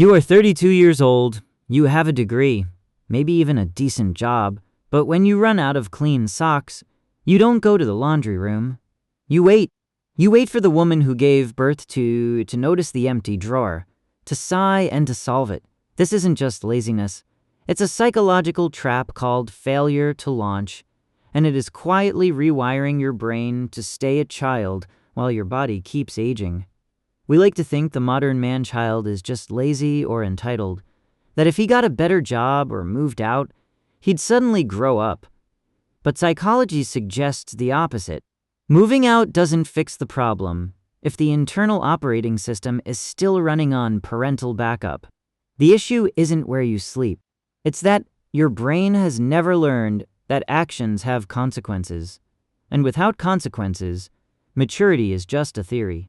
You are 32 years old, you have a degree, maybe even a decent job, but when you run out of clean socks, you don't go to the laundry room. You wait. You wait for the woman who gave birth to notice the empty drawer, to sigh and to solve it. This isn't just laziness. It's a psychological trap called failure to launch, and it is quietly rewiring your brain to stay a child while your body keeps aging. We like to think the modern man-child is just lazy or entitled, that if he got a better job or moved out, he'd suddenly grow up. But psychology suggests the opposite. Moving out doesn't fix the problem if the internal operating system is still running on parental backup. The issue isn't where you sleep. It's that your brain has never learned that actions have consequences. And without consequences, maturity is just a theory.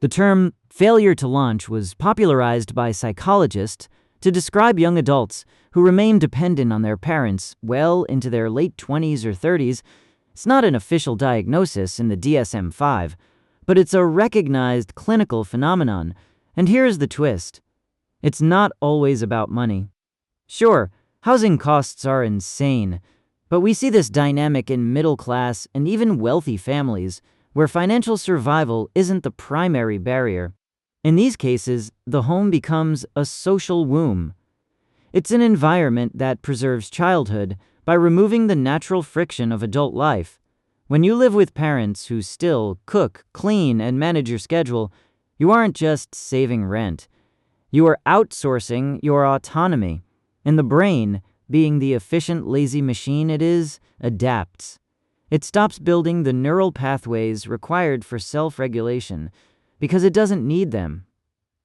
The term failure to launch was popularized by psychologists to describe young adults who remain dependent on their parents well into their late 20s or 30s. It's not an official diagnosis in the DSM-5, but it's a recognized clinical phenomenon. And here's the twist. It's not always about money. Sure, housing costs are insane, but we see this dynamic in middle-class and even wealthy families where financial survival isn't the primary barrier. In these cases, the home becomes a social womb. It's an environment that preserves childhood by removing the natural friction of adult life. When you live with parents who still cook, clean, and manage your schedule, you aren't just saving rent. You are outsourcing your autonomy, and the brain, being the efficient, lazy machine it is, adapts. It stops building the neural pathways required for self-regulation because it doesn't need them.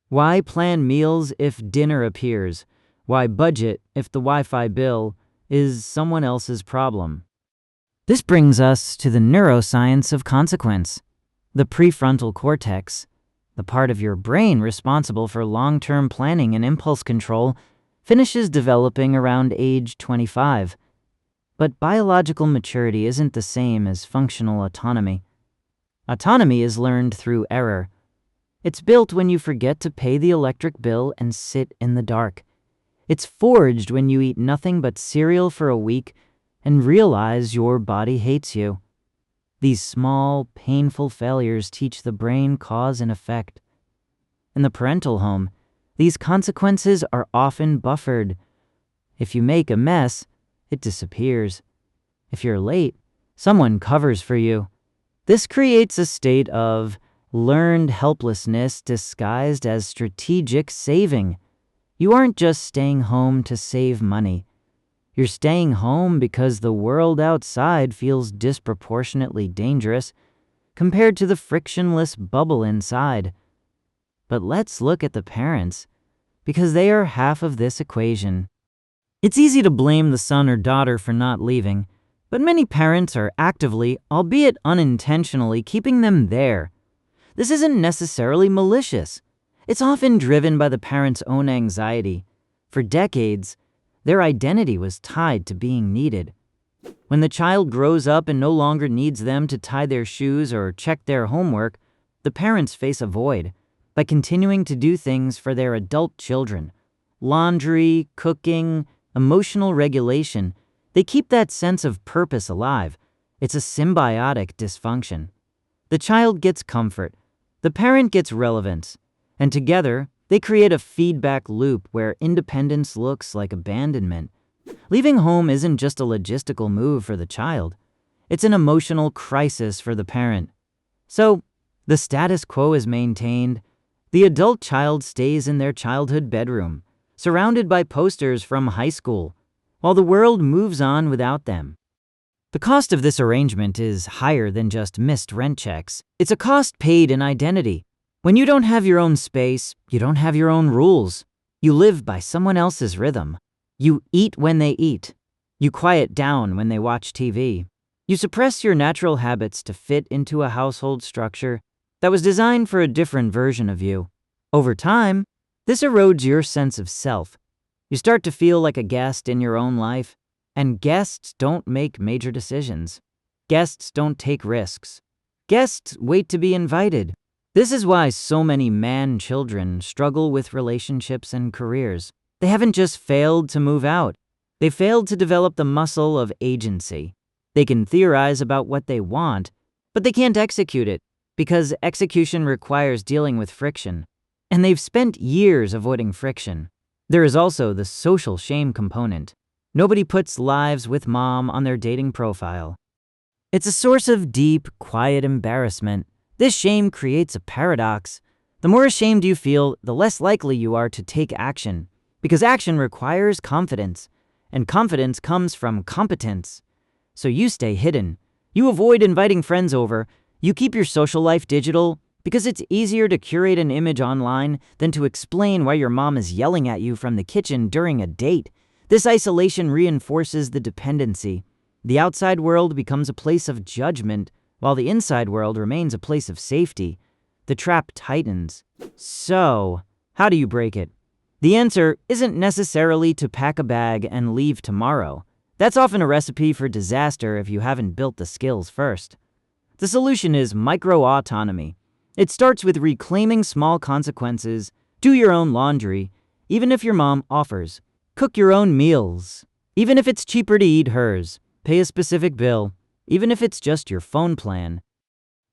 Why plan meals if dinner appears? Why budget if the Wi-Fi bill is someone else's problem? This brings us to the neuroscience of consequence. The prefrontal cortex, the part of your brain responsible for long-term planning and impulse control, finishes developing around age 25. But biological maturity isn't the same as functional autonomy. Autonomy is learned through error. It's built when you forget to pay the electric bill and sit in the dark. It's forged when you eat nothing but cereal for a week and realize your body hates you. These small, painful failures teach the brain cause and effect. In the parental home, these consequences are often buffered. If you make a mess, it disappears. If you're late, someone covers for you. This creates a state of learned helplessness disguised as strategic saving. You aren't just staying home to save money. You're staying home because the world outside feels disproportionately dangerous compared to the frictionless bubble inside. But let's look at the parents, because they are half of this equation. It's easy to blame the son or daughter for not leaving, but many parents are actively, albeit unintentionally, keeping them there. This isn't necessarily malicious. It's often driven by the parent's own anxiety. For decades, their identity was tied to being needed. When the child grows up and no longer needs them to tie their shoes or check their homework, the parents face a void by continuing to do things for their adult children. Laundry, cooking, emotional regulation, they keep that sense of purpose alive. It's a symbiotic dysfunction. The child gets comfort, the parent gets relevance, and together they create a feedback loop where independence looks like abandonment. Leaving home isn't just a logistical move for the child, it's an emotional crisis for the parent. So, the status quo is maintained. The adult child stays in their childhood bedroom, surrounded by posters from high school, while the world moves on without them. The cost of this arrangement is higher than just missed rent checks. It's a cost paid in identity. When you don't have your own space, you don't have your own rules. You live by someone else's rhythm. You eat when they eat. You quiet down when they watch TV. You suppress your natural habits to fit into a household structure that was designed for a different version of you. Over time, this erodes your sense of self. You start to feel like a guest in your own life, and guests don't make major decisions. Guests don't take risks. Guests wait to be invited. This is why so many man children struggle with relationships and careers. They haven't just failed to move out. They failed to develop the muscle of agency. They can theorize about what they want, but they can't execute it because execution requires dealing with friction. And they've spent years avoiding friction. There is also the social shame component. Nobody puts lives with mom on their dating profile. It's a source of deep, quiet embarrassment. This shame creates a paradox. The more ashamed you feel, the less likely you are to take action, because action requires confidence, and confidence comes from competence. So you stay hidden. You avoid inviting friends over. You keep your social life digital because it's easier to curate an image online than to explain why your mom is yelling at you from the kitchen during a date. This isolation reinforces the dependency. The outside world becomes a place of judgment, while the inside world remains a place of safety. The trap tightens. So, how do you break it? The answer isn't necessarily to pack a bag and leave tomorrow. That's often a recipe for disaster if you haven't built the skills first. The solution is micro-autonomy. It starts with reclaiming small consequences. Do your own laundry, even if your mom offers. Cook your own meals, even if it's cheaper to eat hers. Pay a specific bill, even if it's just your phone plan.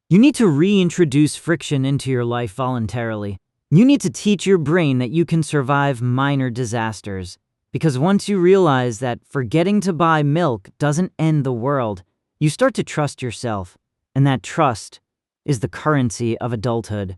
You need to reintroduce friction into your life voluntarily. You need to teach your brain that you can survive minor disasters. Because once you realize that forgetting to buy milk doesn't end the world, you start to trust yourself. And that trust is the currency of adulthood.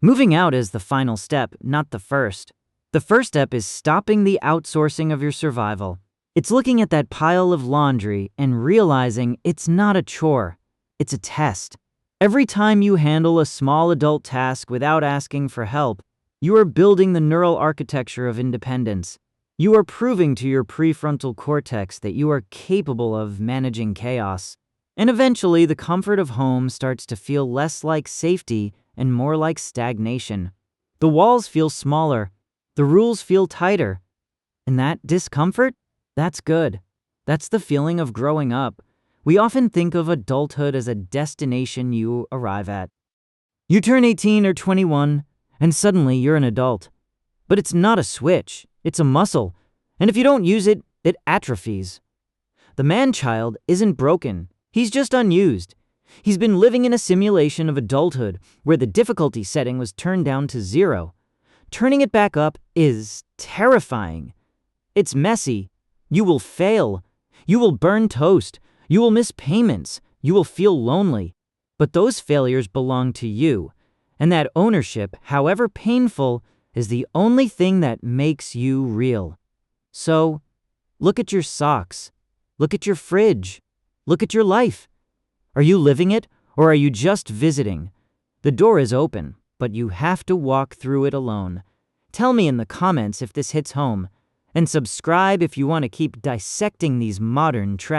Moving out is the final step, not the first. The first step is stopping the outsourcing of your survival. It's looking at that pile of laundry and realizing it's not a chore, it's a test. Every time you handle a small adult task without asking for help, you are building the neural architecture of independence. You are proving to your prefrontal cortex that you are capable of managing chaos. And eventually, the comfort of home starts to feel less like safety and more like stagnation. The walls feel smaller, the rules feel tighter. And that discomfort? That's good. That's the feeling of growing up. We often think of adulthood as a destination you arrive at. You turn 18 or 21, and suddenly you're an adult. But it's not a switch, it's a muscle. And if you don't use it, it atrophies. The man-child isn't broken. He's just unused. He's been living in a simulation of adulthood where the difficulty setting was turned down to 0. Turning it back up is terrifying. It's messy. You will fail. You will burn toast. You will miss payments. You will feel lonely. But those failures belong to you. And that ownership, however painful, is the only thing that makes you real. So, look at your socks. Look at your fridge. Look at your life. Are you living it, or are you just visiting? The door is open, but you have to walk through it alone. Tell me in the comments if this hits home, and subscribe if you want to keep dissecting these modern traps.